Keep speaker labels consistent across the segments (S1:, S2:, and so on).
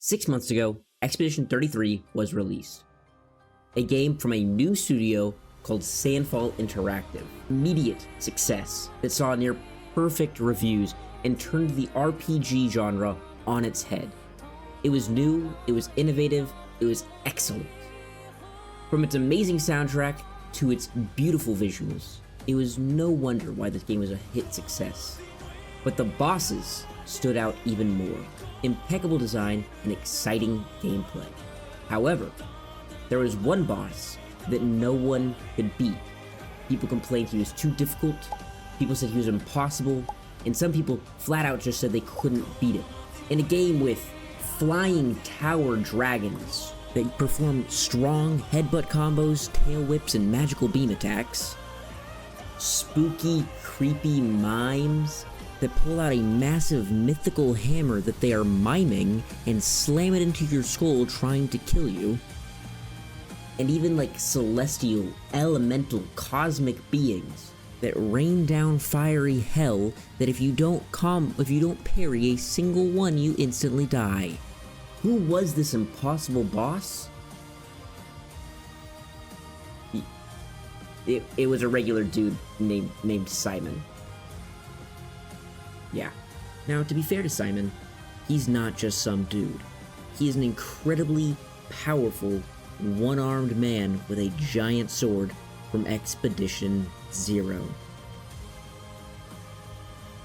S1: 6 months ago, Expedition 33 was released. A game from a new studio called Sandfall Interactive. Immediate success that saw near perfect reviews and turned the RPG genre on its head. It was new, it was innovative, it was excellent. From its amazing soundtrack to its beautiful visuals, it was no wonder why this game was a hit success. But the bosses stood out even more. Impeccable design and exciting gameplay. However, there was one boss that no one could beat. People complained he was too difficult, people said he was impossible, and some people flat out just said they couldn't beat him. In a game with flying tower dragons that perform strong headbutt combos, tail whips, and magical beam attacks, spooky, creepy mimes that pull out a massive mythical hammer that they are miming and slam it into your skull trying to kill you, and even like celestial, elemental, cosmic beings that rain down fiery hell that if you don't parry a single one, you instantly die. Who was this impossible boss? It was a regular dude named Simon. Yeah. Now, to be fair to Simon, he's not just some dude. He is an incredibly powerful, one-armed man with a giant sword from Expedition 0.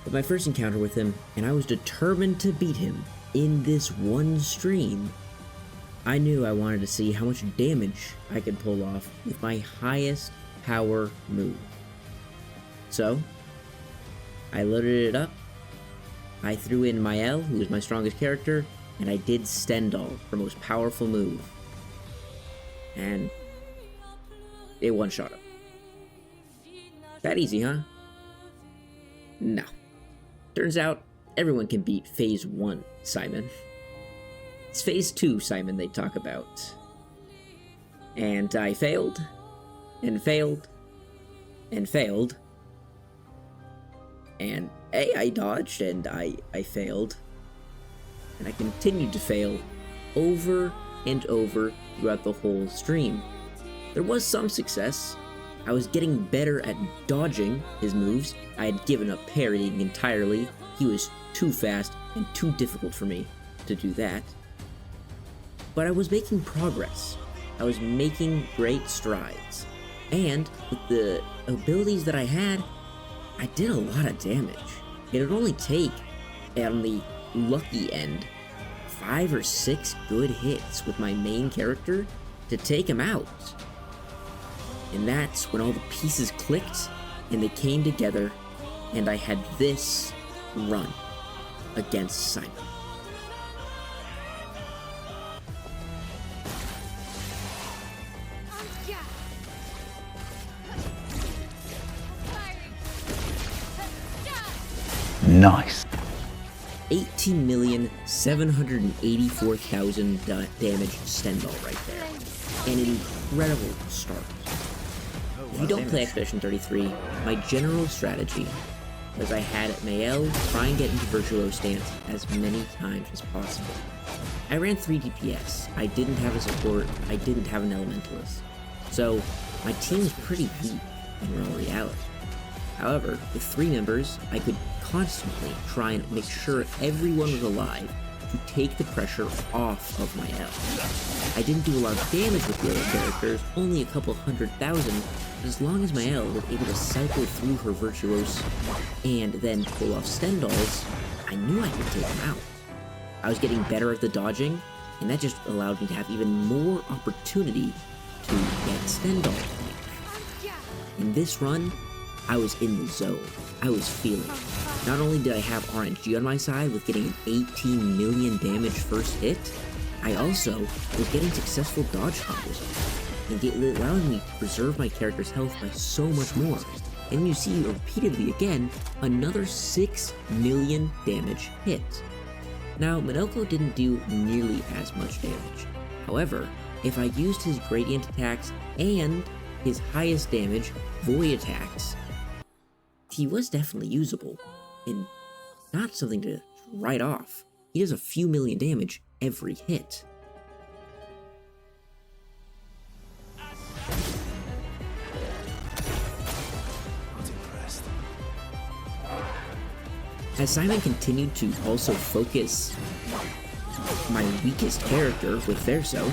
S1: But my first encounter with him, and I was determined to beat him in this one stream, I knew I wanted to see how much damage I could pull off with my highest power move. So, I loaded it up, I threw in Mael, who was my strongest character, and I did Stendhal, her most powerful move. And it one-shot him. That easy, huh? No. Turns out, everyone can beat Phase 1, Simon. It's Phase 2, Simon, they talk about. And I failed, and failed, and failed. And I dodged, and I failed. And I continued to fail over and over throughout the whole stream. There was some success. I was getting better at dodging his moves. I had given up parrying entirely. He was too fast and too difficult for me to do that. But I was making progress. I was making great strides. And with the abilities that I had, I did a lot of damage. It would only take, on the lucky end, 5 or 6 good hits with my main character to take him out. And that's when all the pieces clicked and they came together, and I had this run against Simon.
S2: Nice.
S1: 18,784,000 damage Stendhal right there. An incredible start. If you don't play Expedition 33, my general strategy was I had Mael try and get into Virtuoso stance as many times as possible. I ran 3 DPS, I didn't have a support, I didn't have an Elementalist. So my team was pretty weak in real reality. However, with 3 members, I could constantly try and make sure everyone was alive to take the pressure off of Mael. I didn't do a lot of damage with the other characters, only a couple 100,000, but as long as Mael was able to cycle through her Virtuose and then pull off Stendhals, I knew I could take him out. I was getting better at the dodging, and that just allowed me to have even more opportunity to get Stendhal. In this run, I was in the zone. I was feeling it. Not only did I have RNG on my side with getting an 18 million damage first hit, I also was getting successful dodge combos and allowing me to preserve my character's health by so much more. And you see repeatedly again, another 6 million damage hit. Now, Minoko didn't do nearly as much damage. However, if I used his gradient attacks and his highest damage, void attacks, he was definitely usable, and not something to write off. He does a few million damage every hit. As Simon continued to also focus my weakest character with Verso,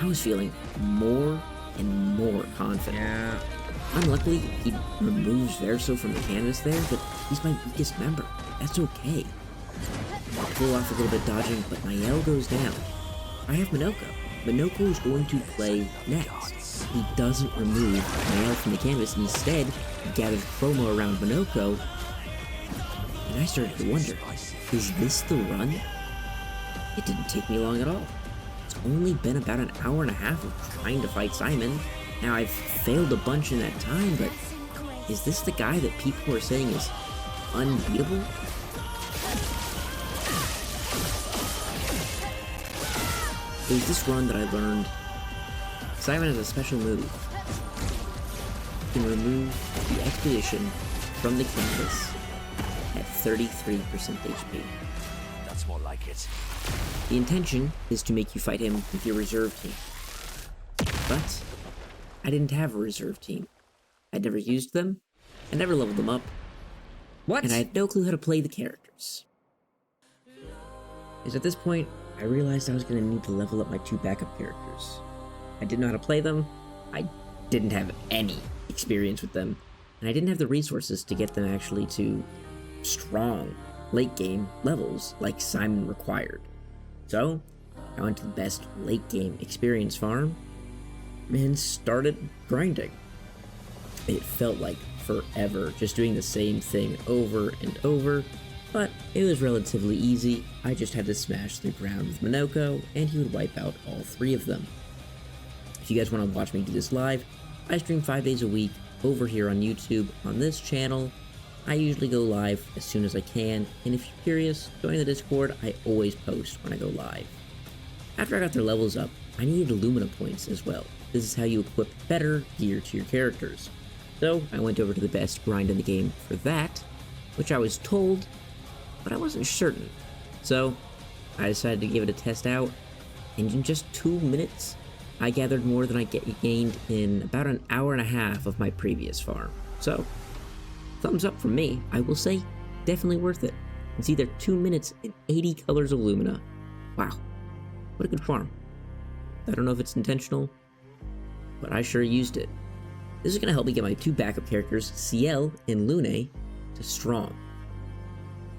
S1: I was feeling more and more confident.
S2: Yeah.
S1: Unluckily, he removes Verso from the canvas there, but he's my weakest member. That's okay. I pull off a little bit dodging, but my L goes down. I have Minoko. Minoko is going to play next. He doesn't remove my L from the canvas, and instead he gathers promo around Minoko, and I started to wonder, is this the run? It didn't take me long at all. It's only been about an hour and a half of trying to fight Simon. Now, I've failed a bunch in that time, but is this the guy that people are saying is unbeatable? It was this run that I learned Simon has a special move. He can remove the expedition from the canvas at 33% HP.
S3: That's more like it.
S1: The intention is to make you fight him with your reserve team. But I didn't have a reserve team. I'd never used them, I never leveled them up,
S2: What?
S1: and I had no clue how to play the characters. Because at this point, I realized I was going to need to level up my 2 backup characters. I didn't know how to play them, I didn't have any experience with them, and I didn't have the resources to get them actually to strong late game levels like Simon required. So, I went to the best late game experience farm and started grinding. It felt like forever, just doing the same thing over and over, but it was relatively easy. I just had to smash the ground with Minoko, and he would wipe out all 3 of them. If you guys want to watch me do this live, I stream 5 days a week over here on YouTube on this channel. I usually go live as soon as I can, and if you're curious, join the Discord. I always post when I go live. After I got their levels up, I needed Illumina points as well. This is how you equip better gear to your characters. So I went over to the best grind in the game for that, which I was told, but I wasn't certain. So I decided to give it a test out, and in just 2 minutes, I gathered more than I gained in about an hour and a half of my previous farm. So, thumbs up from me, I will say, definitely worth it. It's either 2 minutes and 80 colors of Lumina. Wow, what a good farm. I don't know if it's intentional, but I sure used it. This is going to help me get my 2 backup characters, Ciel and Lune, to strong.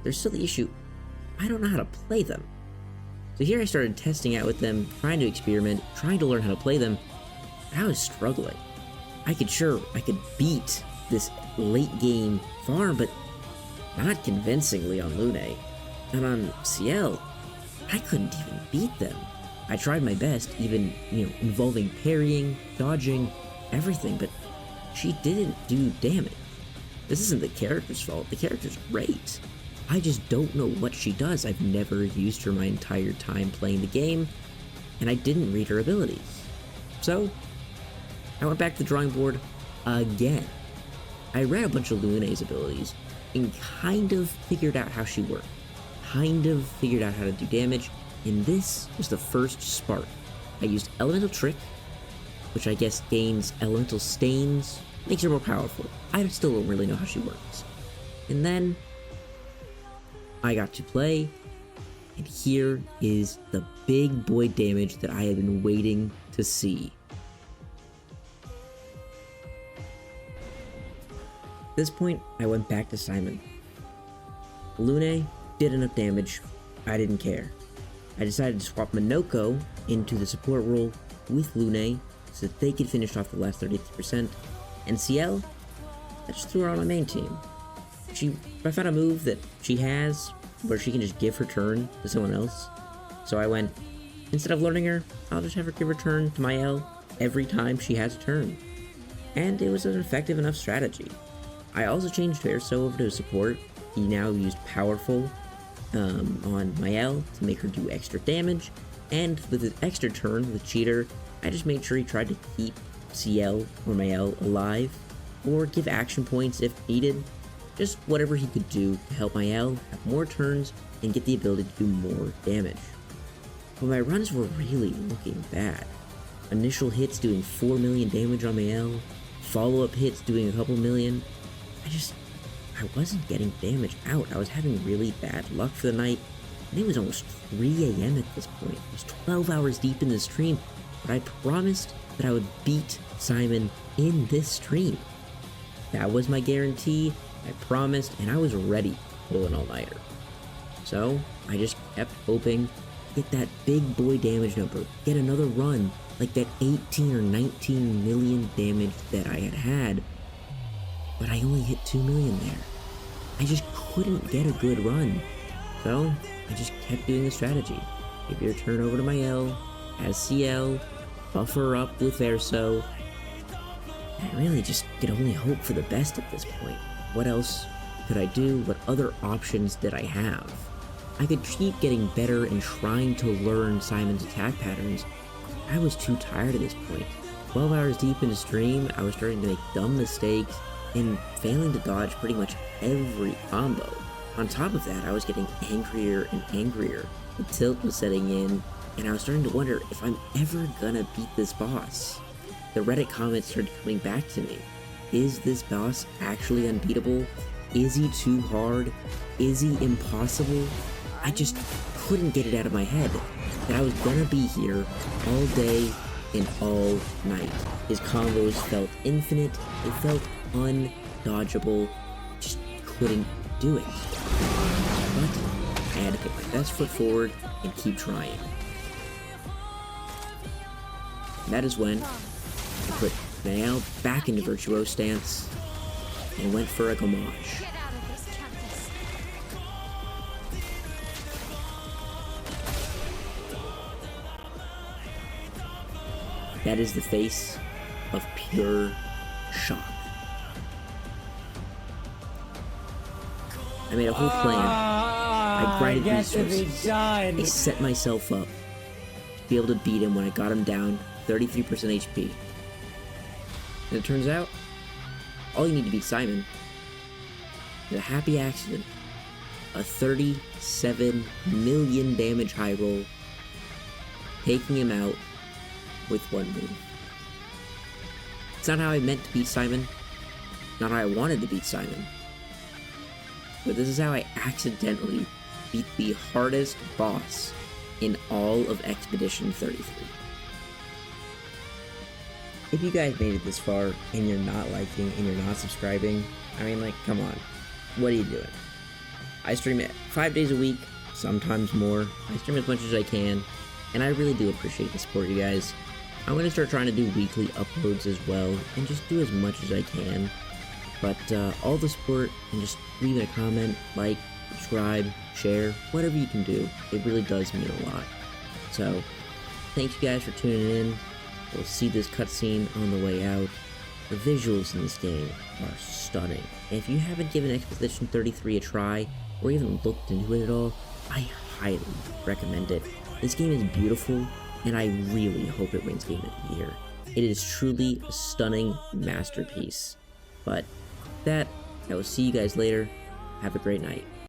S1: There's still the issue, I don't know how to play them. So here I started testing out with them, trying to experiment, trying to learn how to play them, and I was struggling. I could beat this late game farm, but not convincingly on Lune. And on Ciel, I couldn't even beat them. I tried my best, even, involving parrying, dodging, everything, but she didn't do damage. This isn't the character's fault, the character's great. I just don't know what she does. I've never used her my entire time playing the game, and I didn't read her abilities. So, I went back to the drawing board again. I read a bunch of Lune's abilities and kind of figured out how she worked. Kind of figured out how to do damage, and this was the first spark. I used Elemental Trick, which I guess gains Elemental Stains, makes her more powerful. I still don't really know how she works. And then I got to play, and here is the big boy damage that I had been waiting to see. At this point, I went back to Simon. Lune did enough damage, I didn't care. I decided to swap Minoko into the support role with Lune so that they could finish off the last 33%, and Ciel, I just threw her on my main team. I found a move that she has where she can just give her turn to someone else. So I went, instead of learning her, I'll just have her give her turn to my L every time she has a turn. And it was an effective enough strategy. I also changed Verso over to support. He now used Powerful on my L to make her do extra damage. And with his extra turn with Cheater, I just made sure he tried to keep Ciel or my L alive, or give action points if needed. Just whatever he could do to help my L have more turns and get the ability to do more damage. but my runs were really looking bad. Initial hits doing 4 million damage on my L, follow-up hits doing a couple million. I wasn't getting damage out. I was having really bad luck for the night, and it was almost 3 a.m. at this point. I was 12 hours deep in the stream, but I promised that I would beat Simon in this stream. That was my guarantee, I promised, and I was ready to pull an all-nighter. So, I just kept hoping to get that big boy damage number, get another run, like that 18 or 19 million damage that I had, but I only hit 2 million there. I just couldn't get a good run. So, I just kept doing the strategy. Give your turn over to my L, as CL, buffer up with Verso. I really just could only hope for the best at this point. What else could I do? What other options did I have? I could keep getting better and trying to learn Simon's attack patterns. I was too tired at this point. 12 hours deep into stream, I was starting to make dumb mistakes and failing to dodge pretty much every combo. On top of that, I was getting angrier and angrier. The tilt was setting in, and I was starting to wonder if I'm ever gonna beat this boss. The Reddit comments started coming back to me. Is this boss actually unbeatable? Is he too hard? Is he impossible? I just couldn't get it out of my head that I was gonna be here all day and all night. His combos felt infinite, it felt undodgeable, just couldn't do it. But I had to put my best foot forward and keep trying. And that is when I put Nael back into Virtuoso stance and went for a Gamage. That is the face of pure shock. I made a whole plan. I grinded resources. I set myself up to be able to beat him when I got him down 33% HP. And it turns out, all you need to beat Simon is a happy accident. A 37 million damage high roll, taking him out with one move. It's not how I meant to beat Simon, not how I wanted to beat Simon, but this is how I accidentally beat the hardest boss in all of Expedition 33. If you guys made it this far and you're not liking and you're not subscribing, I mean, like, come on, what are you doing? I stream it 5 days a week, sometimes more. I stream as much as I can, and I really do appreciate the support, you guys. I'm going to start trying to do weekly uploads as well, and just do as much as I can. But all the support, and just leave a comment, like, subscribe, share, whatever you can do. It really does mean a lot. So, thanks you guys for tuning in. We'll see this cutscene on the way out. The visuals in this game are stunning. And if you haven't given Expedition 33 a try, or even looked into it at all, I highly recommend it. This game is beautiful, and I really hope it wins Game of the Year. It is truly a stunning masterpiece. But that, I will see you guys later. Have a great night.